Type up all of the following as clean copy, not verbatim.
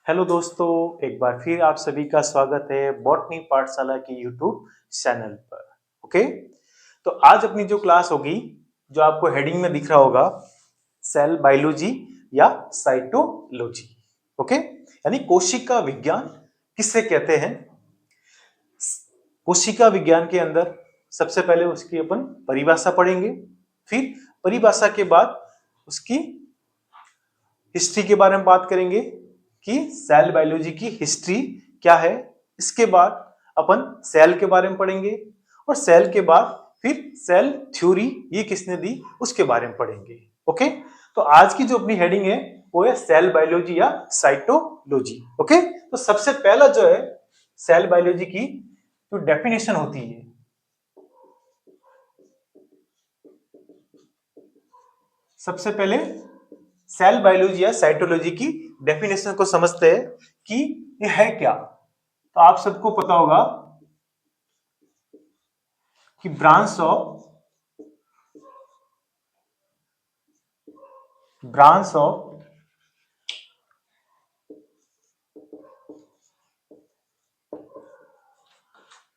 Hello दोस्तों, एक बार फिर आप सभी का स्वागत है बॉटनी पाठशाला की यूट्यूब चैनल पर। ओके, तो आज अपनी जो क्लास होगी, जो आपको हेडिंग में दिख रहा होगा, सेल बायोलॉजी या साइटोलॉजी। ओके, यानी कोशिका विज्ञान किससे कहते हैं। कोशिका विज्ञान के अंदर सबसे पहले उसकी अपन परिभाषा पढ़ेंगे, फिर परिभाषा के बाद उसकी हिस्ट्री के बारे में बात करेंगे कि सेल बायोलॉजी की हिस्ट्री क्या है। इसके बाद अपन सेल के बारे में पढ़ेंगे और सेल के बाद फिर सेल थ्योरी ये किसने दी उसके बारे में पढ़ेंगे। ओके, तो आज की जो अपनी हेडिंग है वो है सेल बायोलॉजी या साइटोलॉजी। ओके, तो सबसे पहला जो है सेल बायोलॉजी की जो डेफिनेशन होती है, सबसे पहले सेल बायोलॉजी या साइटोलॉजी की डेफिनेशन को समझते हैं कि ये है क्या। तो आप सबको पता होगा कि ब्रांच ऑफ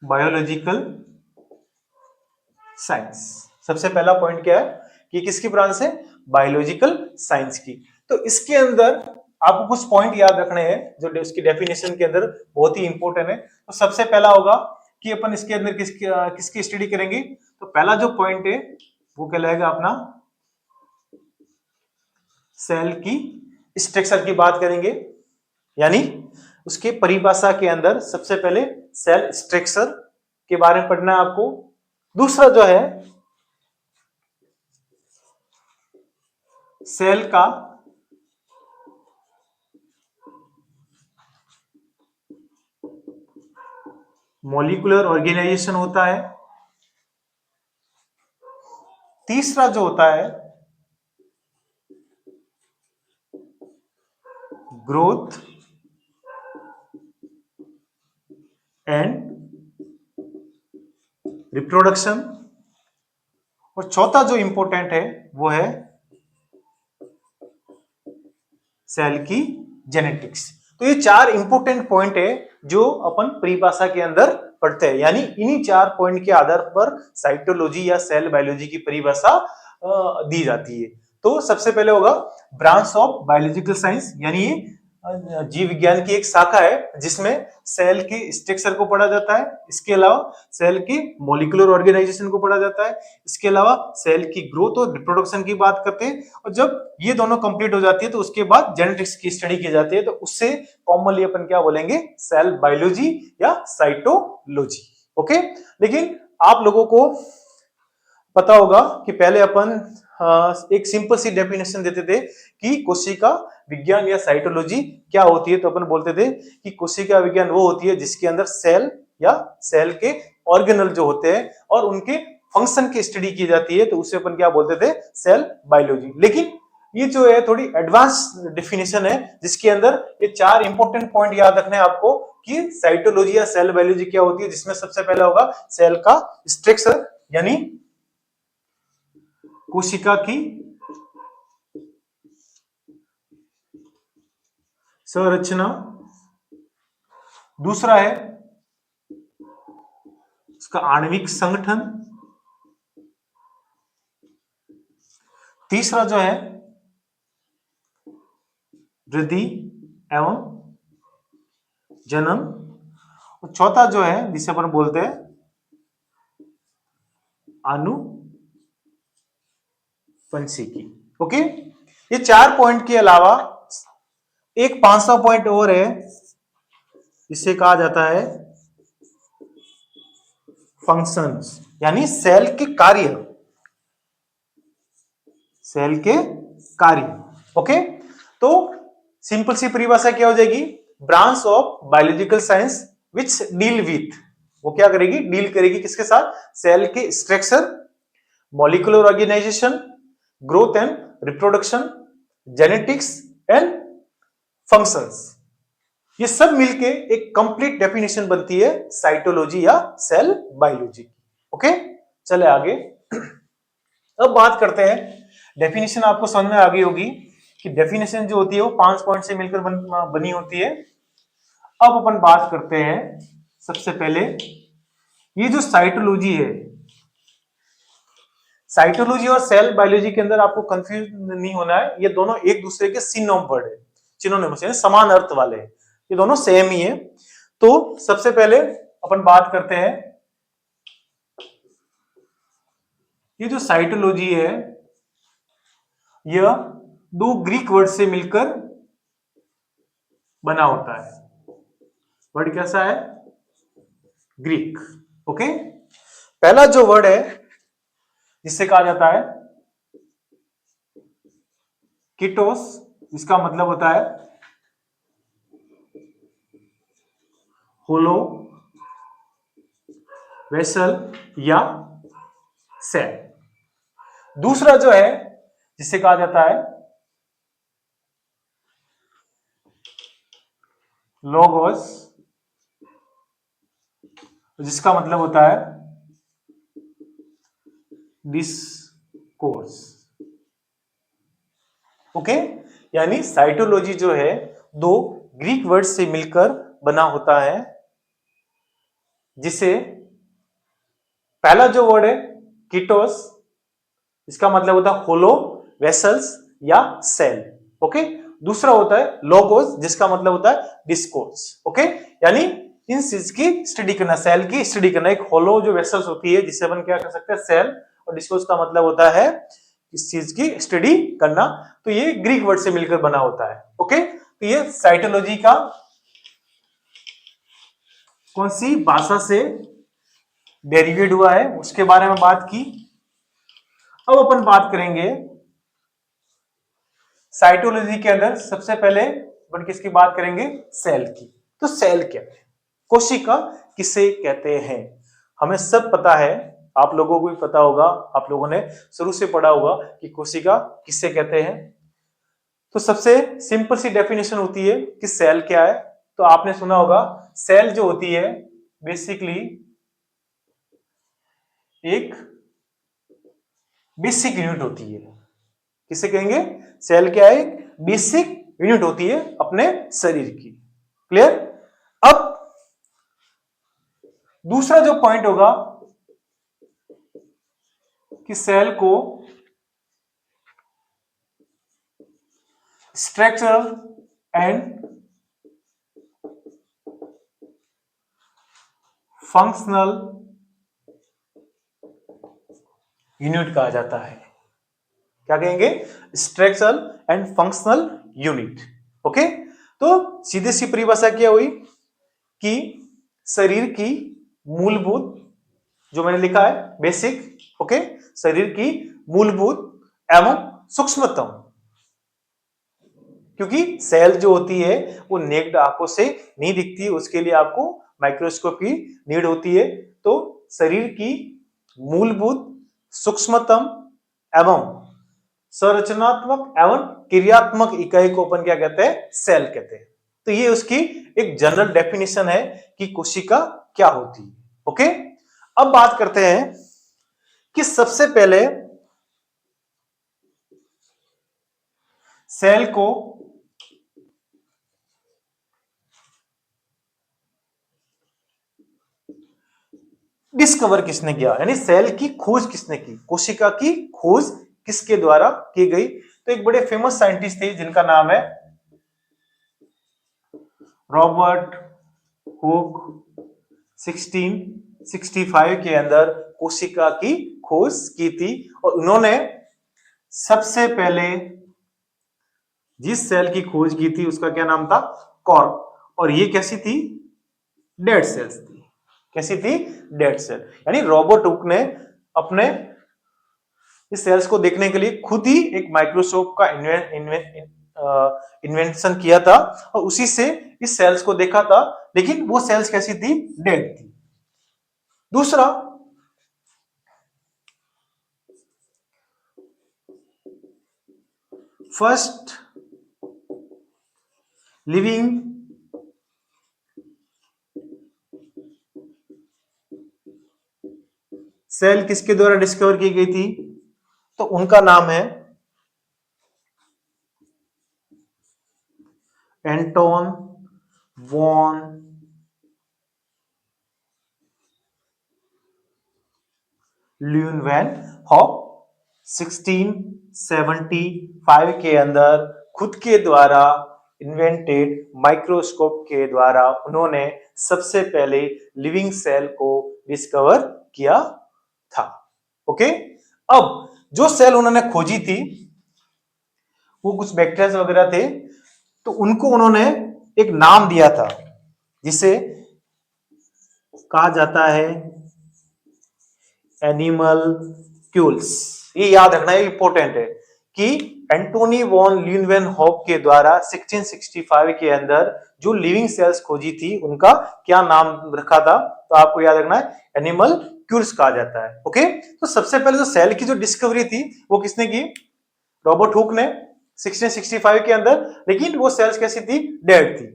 बायोलॉजिकल साइंस। सबसे पहला पॉइंट क्या है कि किसकी ब्रांच है, बायोलॉजिकल साइंस की। तो इसके अंदर आपको कुछ पॉइंट याद रखने हैं जो इसकी डेफिनेशन के अंदर बहुत ही इंपॉर्टेंट है। तो सबसे पहला होगा कि अपन इसके अंदर किसकी स्टडी करेंगे। तो पहला जो पॉइंट है वो कहलाएगा अपना सेल की स्ट्रक्चर की बात करेंगे, यानी उसके परिभाषा के अंदर सबसे पहले सेल स्ट्रक्चर के बारे में पढ़ना है आपको। दूसरा जो है सेल का मॉलिक्यूलर ऑर्गेनाइजेशन होता है। तीसरा जो होता है ग्रोथ एंड रिप्रोडक्शन, और चौथा जो इंपॉर्टेंट है वो है सेल की जेनेटिक्स। तो ये चार इंपॉर्टेंट पॉइंट है जो अपन परिभाषा के अंदर पढ़ते हैं, यानी इन्हीं चार पॉइंट के आधार पर साइटोलॉजी या सेल बायोलॉजी की परिभाषा दी जाती है। तो सबसे पहले होगा ब्रांच ऑफ बायोलॉजिकल साइंस, यानी ये जीव विज्ञान की एक शाखा है जिसमें सेल के स्ट्रक्चर को पढ़ा जाता है। इसके अलावा सेल की मॉलिक्यूलर ऑर्गेनाइजेशन को पढ़ा जाता है। इसके अलावा सेल की ग्रोथ और रिप्रोडक्शन की बात करते हैं, और जब ये दोनों कंप्लीट हो जाती है तो उसके बाद जेनेटिक्स की स्टडी की जाती है। तो उससे कॉमनली अपन क्या बोलेंगे, सेल बायोलॉजी या साइटोलॉजी। ओके, लेकिन आप लोगों को पता होगा कि पहले अपन एक सिंपल सी डेफिनेशन देते थे कि कोशिका विज्ञान या साइटोलॉजी क्या होती है। तो अपन बोलते थे कि कोशिका विज्ञान वो होती है जिसके अंदर सेल या सेल के ऑर्गेनल जो होते हैं और उनके फंक्शन की स्टडी की जाती है, तो उसे अपन क्या बोलते थे, सेल बायोलॉजी। लेकिन ये जो है थोड़ी एडवांस डेफिनेशन है जिसके अंदर ये चार इंपॉर्टेंट पॉइंट याद रखने हैं आपको कि साइटोलॉजी या सेल बायोलॉजी क्या होती है, जिसमें सबसे पहला होगा सेल का स्ट्रक्चर, यानी कोशिका की संरचना। दूसरा है उसका आणविक संगठन। तीसरा जो है वृद्धि एवं जन्म, और चौथा जो है जिसे अपन बोलते हैं आनुवंशिकी। ओके, ये चार पॉइंट के अलावा एक 500 पॉइंट और है जिसे कहा जाता है फंक्शंस, यानी सेल के कार्य। सेल के कार्य। ओके, तो सिंपल सी परिभाषा क्या हो जाएगी, branch of biological science which deal with, वो क्या करेगी, डील करेगी किसके साथ, सेल के structure, molecular organisation, growth and reproduction, genetics and functions. ये सब मिलके एक कंप्लीट डेफिनेशन बनती है साइटोलॉजी या सेल बायोलॉजी की। ओके, चले आगे। अब बात करते हैं, डेफिनेशन आपको समझ में आ गई होगी कि डेफिनेशन जो होती है वो 5 पॉइंट से मिलकर बनी होती है। अब अपन बात करते हैं सबसे पहले, ये जो साइटोलॉजी है, साइटोलॉजी और सेल बायोलॉजी के अंदर आपको कंफ्यूज नहीं होना है, ये दोनों एक दूसरे के सिनोनिम वर्ड है, सिनोनिम्स यानी समान अर्थ वाले हैं, ये दोनों सेम ही है। तो सबसे पहले अपन बात करते हैं, ये जो साइटोलॉजी है यह दो ग्रीक वर्ड से मिलकर बना होता है। वर्ड कैसा है? ग्रीक। ओके, पहला जो वर्ड है जिससे कहा जाता है कीटोस, इसका मतलब होता है होलो, वेसल या सेल। दूसरा जो है जिसे कहा जाता है लोगोस, जिसका मतलब होता है डिस्कोर्स। ओके, यानी साइटोलॉजी जो है दो ग्रीक वर्ड से मिलकर बना होता है, जिसे पहला जो वर्ड है कीटोस, इसका मतलब होता है होलो, वेसल्स या सेल। ओके, दूसरा होता है लोगोस, जिसका मतलब होता है डिस्कोर्स। ओके, यानी इन चीज की स्टडी करना, सेल की स्टडी करना। एक होलो जो वेसल्स होती है जिसे अपन क्या कर सकते हैं सेल, और डिस्कोर्स का मतलब होता है इस चीज की स्टडी करना। तो ये ग्रीक वर्ड से मिलकर बना होता है। ओके, तो ये साइटोलॉजी का कौन सी भाषा से डेरिवेट हुआ है उसके बारे में बात की। अब अपन बात करेंगे साइटोलॉजी के अंदर सबसे पहले अपन किसकी बात करेंगे? सेल की। तो सेल क्या है, कोशिका किसे कहते हैं? हमें सब पता है, आप लोगों को भी पता होगा, आप लोगों ने शुरू से पढ़ा होगा कि कोशिका किसे कहते हैं। तो सबसे सिंपल सी डेफिनेशन होती है कि सेल क्या है। तो आपने सुना होगा सेल जो होती है बेसिकली एक बेसिक यूनिट होती है। किसे कहेंगे? सेल क्या है? एक बेसिक यूनिट होती है अपने शरीर की। क्लियर? अब दूसरा जो पॉइंट होगा कि सेल को स्ट्रक्चरल एंड फंक्शनल यूनिट कहा जाता है। क्या कहेंगे? Structural and functional unit. Okay, तो सीधी सी परिभाषा क्या हुई कि शरीर की मूलभूत, जो मैंने लिखा है बेसिक, ओके, शरीर की मूलभूत एवं सूक्ष्मतम, क्योंकि सेल जो होती है वो नेक्ड आंखों से नहीं दिखती, उसके लिए आपको माइक्रोस्कोप की नीड होती है। तो शरीर की मूलभूत, सूक्ष्मतम एवं संरचनात्मक एवं क्रियात्मक इकाई को अपन क्या कहते हैं? सेल कहते हैं। तो ये उसकी एक जनरल डेफिनेशन है कि कोशिका क्या होती है। ओके, अब बात करते हैं कि सबसे पहले सेल को डिस्कवर किसने किया, यानी सेल की खोज किसने की, कोशिका की खोज किसके द्वारा की गई। तो एक बड़े फेमस साइंटिस्ट थे जिनका नाम है रॉबर्ट हुक। 1665 के अंदर कोशिका की खोज की थी, और उन्होंने सबसे पहले जिस सेल की खोज की थी उसका क्या नाम था? कॉर्क। और ये कैसी थी? डेड सेल्स थी। कैसी थी? Dead cell. यानी रॉबर्ट हुक ने अपने इस सेल्स को देखने के लिए खुद ही एक माइक्रोस्कोप का इन्वेंशन किया था, और उसी से इस सेल्स को देखा था, लेकिन वो सेल्स कैसी थी? डेड थी। दूसरा, फर्स्ट लिविंग सेल किसके द्वारा डिस्कवर की गई थी? तो उनका नाम है एंटोन वॉन ल्यूनवैन हॉक 1675 के अंदर खुद के द्वारा इन्वेंटेड माइक्रोस्कोप के द्वारा उन्होंने सबसे पहले लिविंग सेल को डिस्कवर किया था। ओके, अब जो सेल उन्होंने खोजी थी वो कुछ बैक्टीरिया वगैरह थे, तो उनको उन्होंने एक नाम दिया था जिसे कहा जाता है एनिमलक्यूल्स। ये याद रखना है, इंपॉर्टेंट है कि एंटोनी वॉन ल्यूनवेनहॉक के द्वारा 1665 के अंदर जो लिविंग सेल्स खोजी थी उनका क्या नाम रखा था, तो आपको याद रखना है एनिमलक्यूल्स कहा जाता है। ओके, तो सबसे पहले जो सेल की जो डिस्कवरी थी वो किसने की? रॉबर्ट हुक ने 1665 के अंदर, लेकिन वो सेल्स कैसी थी? डेड थी।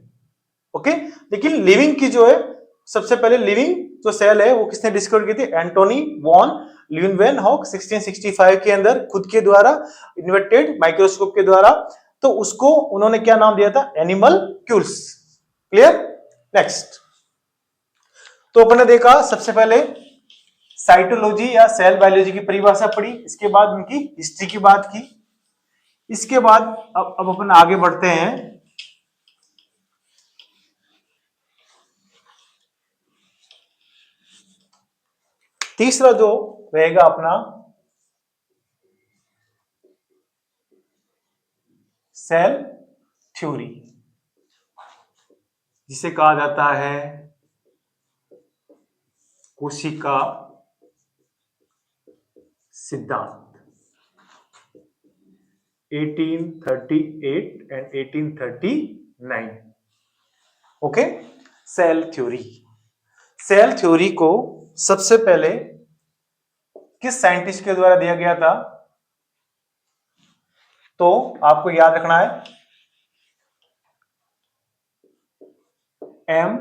ओके, लेकिन लिविंग की जो है सबसे पहले लिविंग जो सेल है वो किसने डिस्कवर की थी? एंटोनी वॉन ल्यूनवेनहॉक 1665 के अंदर खुद के द्वारा इन्वेंटेड माइक्रोस्कोप के द्वारा, तो उसको उन्होंने क्या नाम दिया था? एनिमलक्यूल्स। क्लियर? नेक्स्ट, तो अपन ने देखा सबसे पहले साइटोलॉजी या सेल बायोलॉजी की परिभाषा पढ़ी, इसके बाद उनकी हिस्ट्री की बात की, इसके बाद अब अपन आगे बढ़ते हैं तीसरा जो रहेगा अपना सेल थ्योरी, जिसे कहा जाता है कोशिका सिद्धांत। 1838 and 1839। Okay, cell theory. Cell theory को सबसे पहले किस साइंटिस्ट के द्वारा दिया गया था? तो आपको याद रखना है एम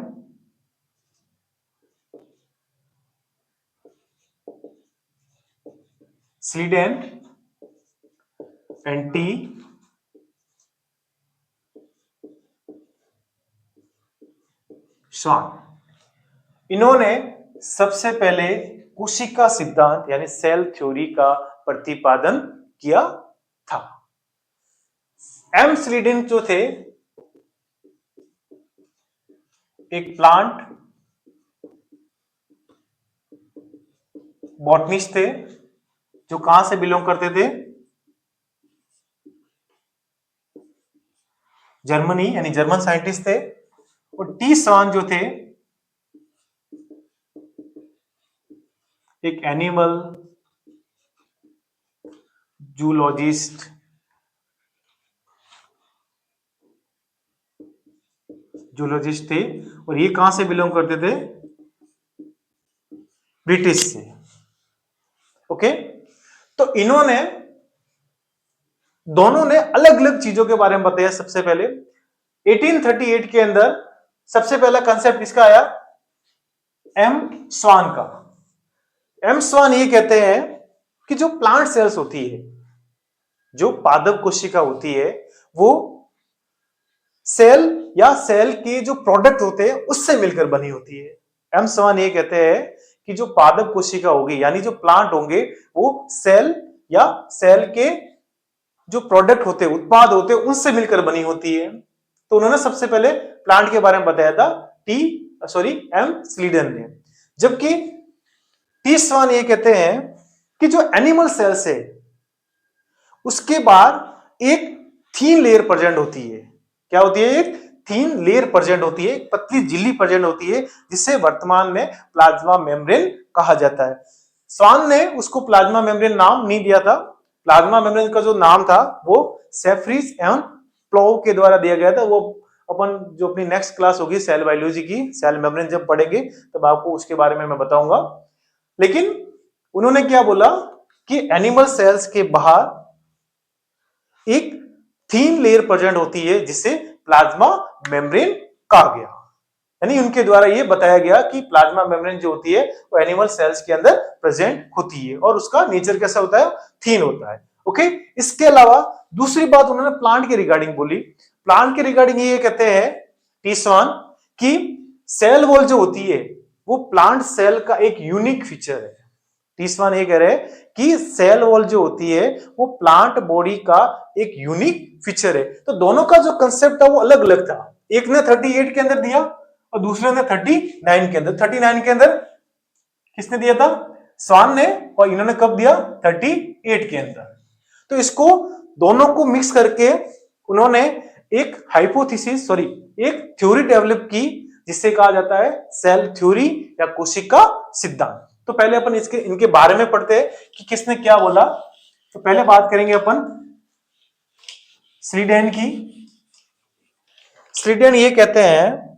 स्लीडेन एंड टी स्वान। इन्होंने सबसे पहले कोशिका सिद्धांत यानी सेल थ्योरी का प्रतिपादन किया था। एम स्लीडेन जो थे एक प्लांट बॉटनिस्ट थे जो कहां से बिलोंग करते थे? जर्मनी, यानी जर्मन साइंटिस्ट थे। और टी स्वान जो थे एक एनिमल जूलॉजिस्ट थे, और ये कहां से बिलोंग करते थे? ब्रिटिश से। ओके, तो इन्होंने दोनों ने अलग अलग चीजों के बारे में बताया। सबसे पहले 1838 के अंदर सबसे पहला कंसेप्ट किसका आया? एम स्वान का। एम स्वान ये कहते हैं कि जो प्लांट सेल्स होती है, जो पादप कोशिका होती है, वो सेल या सेल के जो प्रोडक्ट होते हैं उससे मिलकर बनी होती है। एम स्वान ये कहते हैं कि जो पादप कोशिका होगी यानी जो प्लांट होंगे वो सेल या सेल के जो प्रोडक्ट होते हैं, उत्पाद होते हैं, उनसे मिलकर बनी होती है। तो उन्होंने सबसे पहले प्लांट के बारे में बताया था एम स्लीडन ने। जबकि टी स्वान ये कहते हैं कि जो एनिमल सेल्स है उसके बाद एक थीन लेयर प्रेजेंट होती है। क्या होती है? एक थीन लेयर प्रेजेंट होती है, एक पतली झिल्ली प्रेजेंट होती है, जिसे वर्तमान में प्लाज्मा मेम्ब्रेन कहा जाता है। स्वान ने उसको प्लाज्मा मेम्ब्रेन नाम नहीं दिया था। प्लाज्मा मेम्ब्रेन का जो नाम था वो सेफ्रिस एवं प्लोव के द्वारा दिया गया था। वो अपन जो अपनी नेक्स्ट क्लास होगी सेल बायोलॉजी की, सेल मेम्ब्रेन जब पढ़ेंगे तब आपको उसके बारे में मैं बताऊंगा। लेकिन उन्होंने क्या बोला कि एनिमल सेल्स के बाहर एक थीन लेयर प्रेजेंट होती है जिसे प्लाज्मा मेम्ब्रेन कहा गया। यानी उनके द्वारा यह बताया गया कि प्लाज्मा मेम्ब्रेन जो होती है वो एनिमल सेल्स के अंदर प्रेजेंट होती है और उसका नेचर कैसा होता है? थीन होता है। ओके, इसके अलावा दूसरी बात उन्होंने प्लांट के रिगार्डिंग बोली। प्लांट के रिगार्डिंग ये कहते हैं टी स्वान कि सेल वॉल जो होती है वो प्लांट सेल का एक यूनिक फीचर है। टी स्वान ये कह रहे हैं कि सेल वॉल जो होती है वो प्लांट बॉडी का एक यूनिक फीचर है। तो दोनों का जो कंसेप्ट था वो अलग अलग था। एक ने 38 के अंदर दिया और दूसरे ने 39 के अंदर। 39 के अंदर किसने दिया था? स्वान ने। और इन्होंने कब दिया? 38 के अंदर। तो इसको दोनों को मिक्स करके उन्होंने एक हाइपोथेसिस सॉरी एक थ्योरी डेवलप की जिसे कहा जाता है सेल थ्योरी या कोशिका सिद्धांत। तो पहले अपन इनके बारे में पढ़ते हैं कि किसने क्या बोला। तो पहले बात करेंगे अपन स्लीडेन की। स्लीडेन ये कहते हैं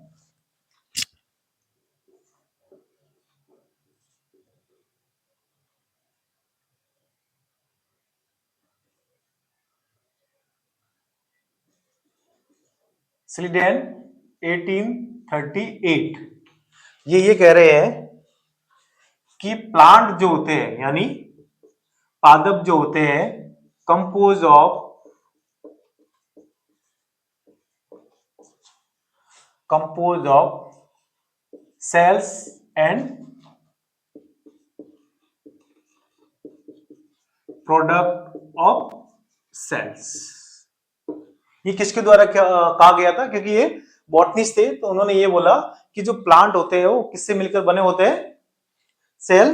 स्लीडेन 1838 ये कह रहे हैं कि प्लांट जो होते हैं यानी पादप जो होते हैं compose of cells and product of cells. ये किसके द्वारा कहा गया था? क्योंकि ये बॉटनिस्ट थे तो उन्होंने ये बोला कि जो प्लांट होते हैं वो किससे मिलकर बने होते हैं? सेल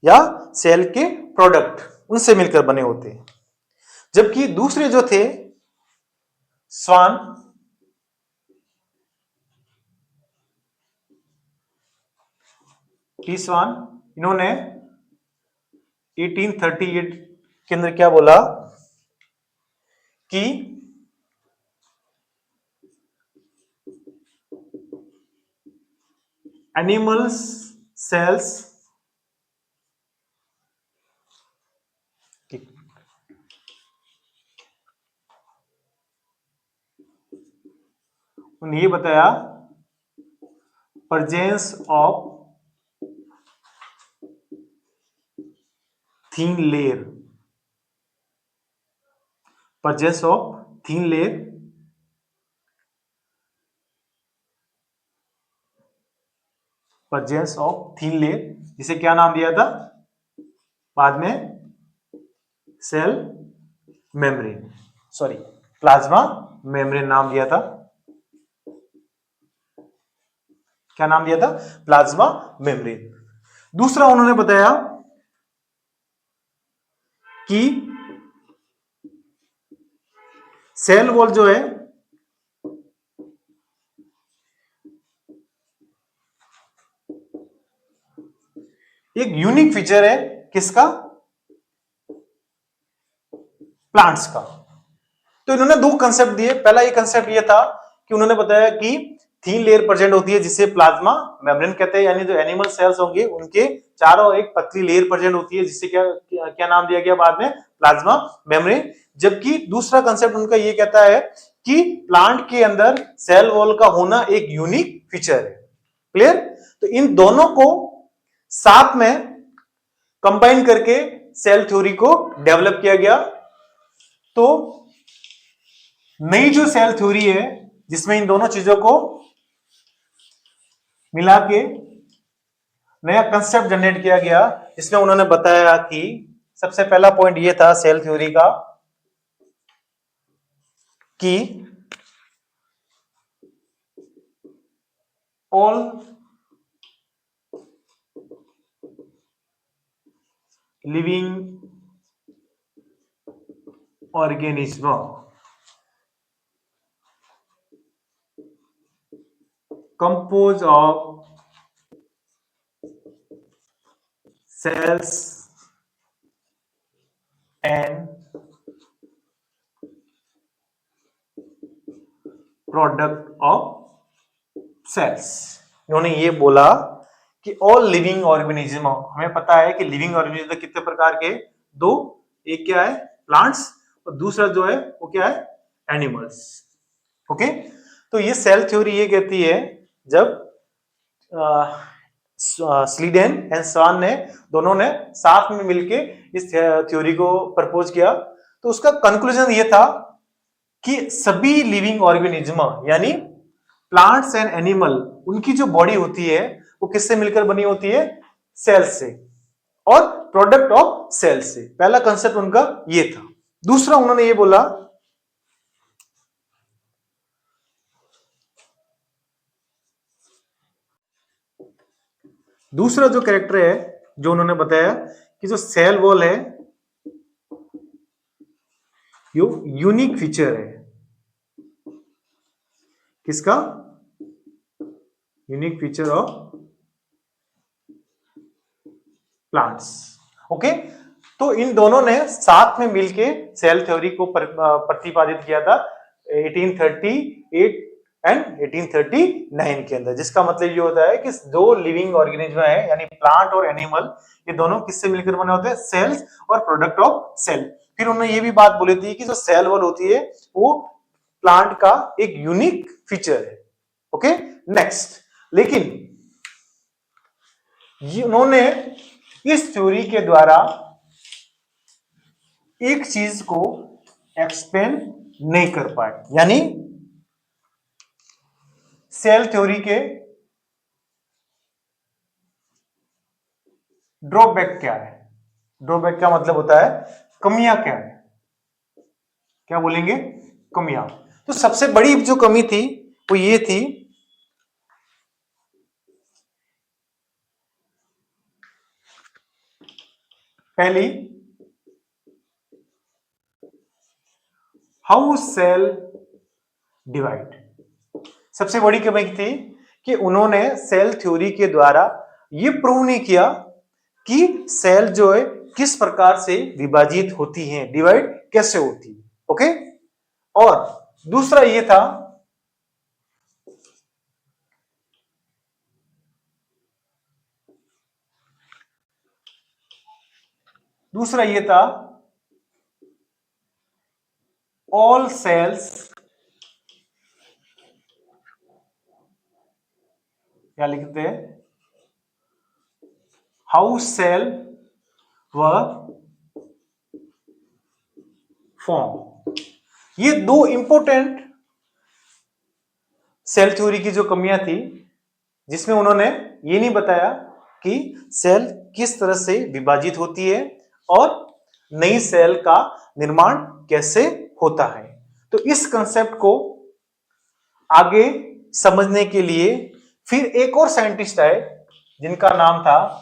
या सेल के प्रोडक्ट उनसे मिलकर बने होते हैं। जबकि दूसरे जो थे स्वान टी स्वान इन्होंने 1838 के अंदर क्या बोला कि एनिमल्स सेल्स उन्हें ये बताया presence of thin layer presence of thin layer presence of thin layer जिसे क्या नाम दिया था बाद में? Cell membrane sorry plasma membrane नाम दिया था। क्या नाम दिया था? Plasma membrane. दूसरा उन्होंने बताया कि सेल वॉल जो है एक यूनिक फीचर है। किसका? प्लांट्स का। तो इन्होंने दो कंसेप्ट दिए। पहला ये कंसेप्ट ये था कि उन्होंने बताया कि थीन लेयर प्रेजेंट होती है जिसे प्लाज्मा मेम्ब्रेन कहते हैं, यानी जो एनिमल सेल्स होंगे उनके चारों एक पतली लेयर प्रेजेंट होती है जिससे क्या नाम दिया गया बाद में? Plasma membrane. जबकि दूसरा कंसेप्ट उनका ये कहता है कि प्लांट के अंदर सेल वॉल का होना एक यूनिक फीचर है। क्लियर? तो इन दोनों को साथ में कंबाइन करके सेल थ्योरी को डेवलप किया गया। तो नई जो सेल थ्योरी है जिसमें इन दोनों चीजों को मिला के नया कंसेप्ट जनरेट किया गया, इसमें उन्होंने बताया कि सबसे पहला पॉइंट ये था सेल थ्योरी का कि all living organism compose of cells and product of cells। इन्होंने ये बोला कि ऑल लिविंग ऑर्गेनिज्म, हमें पता है कि लिविंग ऑर्गेनिज्म कितने प्रकार के? दो। एक क्या है? प्लांट्स, और दूसरा जो है वो क्या है? एनिमल्स। ओके, तो ये सेल थ्योरी ये कहती है जब स्लीडेन एंड स्वान ने दोनों ने साथ में मिलके इस थ्योरी को प्रपोज किया तो उसका कंक्लूजन ये था कि सभी लिविंग ऑर्गेनिज्म यानी प्लांट्स एंड एनिमल, उनकी जो बॉडी होती है वो किससे मिलकर बनी होती है? सेल से और प्रोडक्ट ऑफ सेल से। पहला कंसेप्ट उनका ये था। दूसरा उन्होंने ये बोला, दूसरा जो कैरेक्टर है जो उन्होंने बताया कि जो सेल वॉल है ये यूनिक फीचर है। किसका? Unique feature of plants. Okay, तो इन दोनों ने साथ में मिलके सेल थ्योरी को प्रतिपादित किया था 1838 एंड 1839 के अंदर, जिसका मतलब ये होता है कि दो लिविंग ऑर्गेनिज्म है यानी प्लांट और एनिमल, ये दोनों किससे मिलकर बने होते हैं? सेल्स और प्रोडक्ट ऑफ सेल। फिर उन्होंने ये भी बात बोली थी कि जो सेल वॉल होती है वो प्लांट का एक यूनिक फीचर है। ओके, नेक्स्ट, लेकिन उन्होंने इस थ्योरी के द्वारा एक चीज को एक्सप्लेन नहीं कर पाए, यानी सेल थ्योरी के ड्रॉबैक क्या है? ड्रॉबैक का मतलब होता है कमियां क्या है? क्या बोलेंगे? कमियां। तो सबसे बड़ी जो कमी थी वो ये थी, पहली, हाउ सेल डिवाइड। सबसे बड़ी कमी थी कि उन्होंने सेल थ्योरी के द्वारा ये प्रूव नहीं किया कि सेल जो है किस प्रकार से विभाजित होती हैं, डिवाइड कैसे होती है। ओके, और दूसरा ये था, दूसरा ये था ऑल सेल्स, क्या लिखते हैं? हाउ सेल व फॉर्म। ये दो इंपॉर्टेंट सेल थ्योरी की जो कमियां थी, जिसमें उन्होंने ये नहीं बताया कि सेल किस तरह से विभाजित होती है और नई सेल का निर्माण कैसे होता है। तो इस कंसेप्ट को आगे समझने के लिए फिर एक और साइंटिस्ट आए जिनका नाम था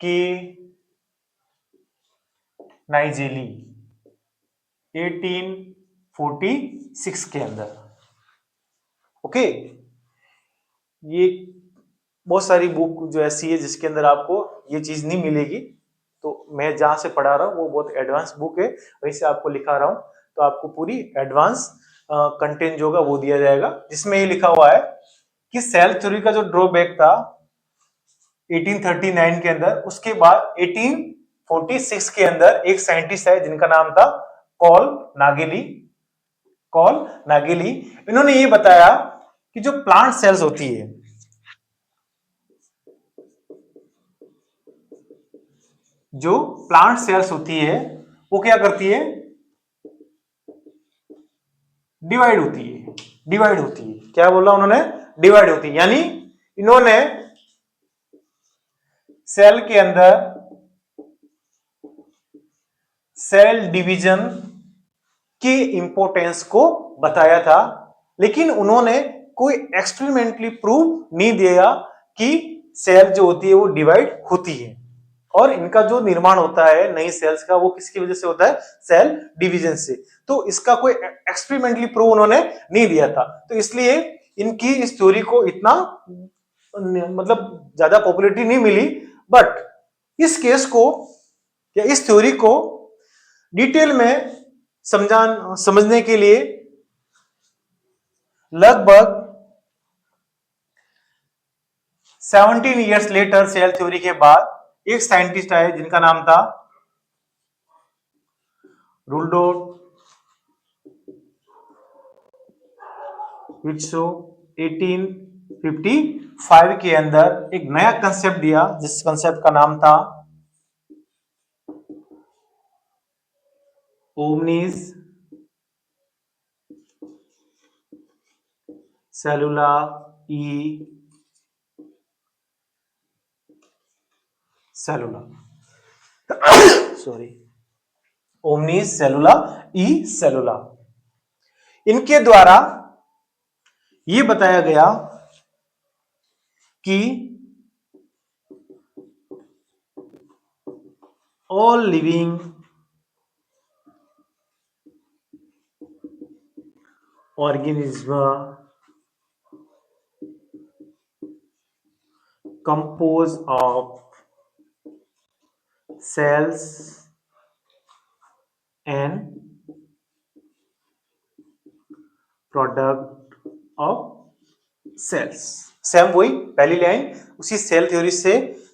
कि नाइजेली 1846 के अंदर। ओके, ये बहुत सारी बुक जो ऐसी है जिसके अंदर आपको ये चीज नहीं मिलेगी, तो मैं जहां से पढ़ा रहा हूँ वो बहुत एडवांस बुक है, वहीं से आपको लिखा रहा हूं, तो आपको पूरी एडवांस कंटेंट जो होगा वो दिया जाएगा, जिसमें ये लिखा हुआ है कि सेल थ्योरी का जो ड्रॉबैक था 1839 के अंदर, उसके बाद 1846 के अंदर एक साइंटिस्ट है जिनका नाम था कॉल नागेली। कॉल नागेली, इन्होंने ये बताया कि जो प्लांट सेल्स होती है, जो प्लांट सेल्स होती है वो क्या करती है? डिवाइड होती है। डिवाइड होती है, क्या बोला उन्होंने? डिवाइड होती है, यानी इन्होंने सेल के अंदर सेल डिवीजन के इंपॉर्टेंस को बताया था, लेकिन उन्होंने कोई एक्सपेरिमेंटली प्रूव नहीं दिया कि सेल जो होती है वो डिवाइड होती है, और इनका जो निर्माण होता है नई सेल्स का वो किसकी वजह से होता है? सेल डिवीजन से। तो इसका कोई एक्सपेरिमेंटली प्रूव उन्होंने नहीं दिया था, तो इसलिए इनकी इस थ्योरी को इतना मतलब ज्यादा पॉपुलैरिटी नहीं मिली। बट इस केस को या इस थ्योरी को डिटेल में समझने के लिए लगभग 17 इयर्स लेटर सेल थ्योरी के बाद एक साइंटिस्ट आए जिनका नाम था रुडोल्फ विर्ट्सो। 1855 के अंदर एक नया कंसेप्ट दिया, जिस कंसेप्ट का नाम था ओमनीज सेलुला ई सेलुला सॉरी ओमनीज सेलुला ई सेलुला, इनके द्वारा यह बताया गया कि all living organism composed of cells and product of cells। Same वही पहली लाइन उसी सेल थ्योरी से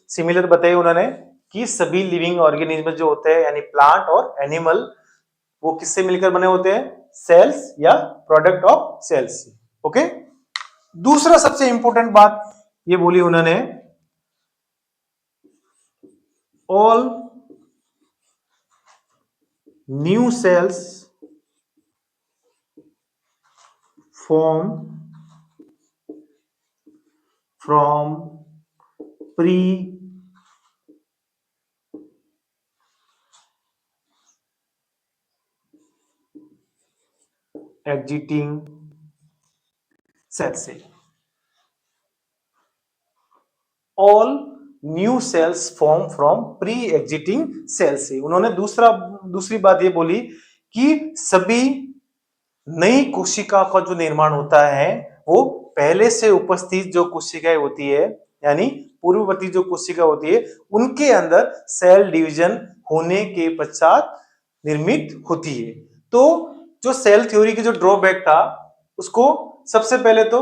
सिमिलर बताई उन्होंने कि सभी लिविंग ऑर्गेनिज्म जो होते हैं यानी प्लांट और एनिमल वो किससे मिलकर बने होते हैं, सेल्स या प्रोडक्ट ऑफ सेल्स। ओके, दूसरा सबसे इंपॉर्टेंट बात ये बोली उन्होंने, all new cells form from pre existing cell से। All new cells form from pre existing cell से। उन्होंने दूसरी बात ये बोली कि सभी नई कोशिका का जो निर्माण होता है वो पहले से उपस्थित जो कोशिकाएं होती है यानी पूर्ववर्ती जो कोशिका होती है उनके अंदर सेल डिवीजन होने के पश्चात निर्मित होती है। तो जो सेल थ्योरी की जो ड्रॉबैक था उसको सबसे पहले तो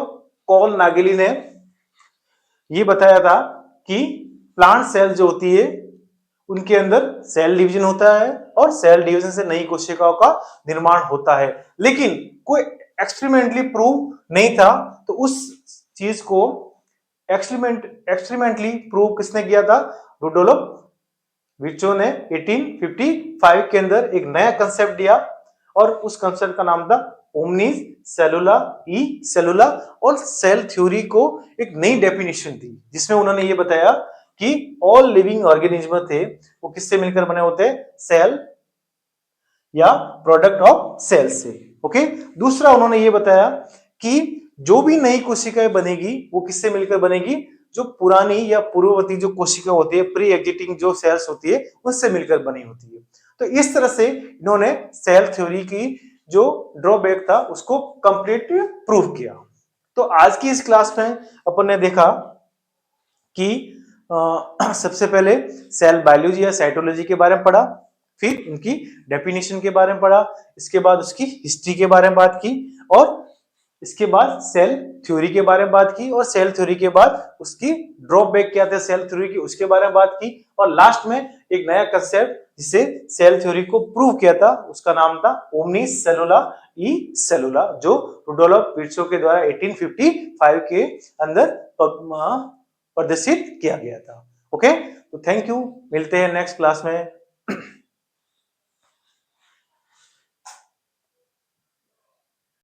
कॉल नागेली ने ये बताया था कि प्लांट सेल जो होती है उनके अंदर सेल डिवीजन होता है और सेल डिवीजन से नई कोशिकाओं का निर्माण होता है, लेकिन कोई एक्सपेरिमेंटली प्रूव नहीं था। तो उस चीज को एक्सपेरिमेंटली प्रूव किसने किया था, रुडोल्फ विर्चो ने 1855 के अंदर एक नया कंसेप्ट दिया और उस कंसेप्ट का नाम था ओमनीज सेलुला ई सेलुला, और सेल थ्योरी को एक नई डेफिनेशन दी जिसमें उन्होंने ये बताया कि ऑल लिविंग ऑर्गेनिज्म थे वो किससे मिलकर बने होते हैं, सेल या प्रोडक्ट ऑफ सेल से। ओके, दूसरा उन्होंने ये बताया कि जो भी नई कोशिकाएं बनेगी वो किससे मिलकर बनेगी, जो पुरानी या पूर्ववर्ती जो कोशिका होती है प्री एग्जिटिंग जो सेल्स होती है उससे मिलकर बनी होती है। तो इस तरह से इन्होंने सेल थ्योरी की जो ड्रॉबैक था उसको कंप्लीट प्रूव किया। तो आज की इस क्लास में अपन ने देखा कि सबसे पहले सेल बायोलॉजी या साइटोलॉजी के बारे में पढ़ा, फिर उनकी डेफिनेशन के बारे में पढ़ा, इसके बाद उसकी हिस्ट्री के बारे में बात की, और इसके बाद सेल थ्योरी के बारे में बात की, और सेल थ्योरी के बाद उसकी ड्रॉबैक क्या थे सेल थ्योरी की उसके बारे में बात की, और लास्ट में एक नया कंसेप्ट जिसे सेल थ्योरी को प्रूव किया था उसका नाम था ओमनी सेलुला ई सेलुला, जो रुडोल्फ विर्चो के द्वारा 1855 के अंदर प्रदर्शित किया गया था। ओके, तो थैंक यू, मिलते हैं नेक्स्ट क्लास में।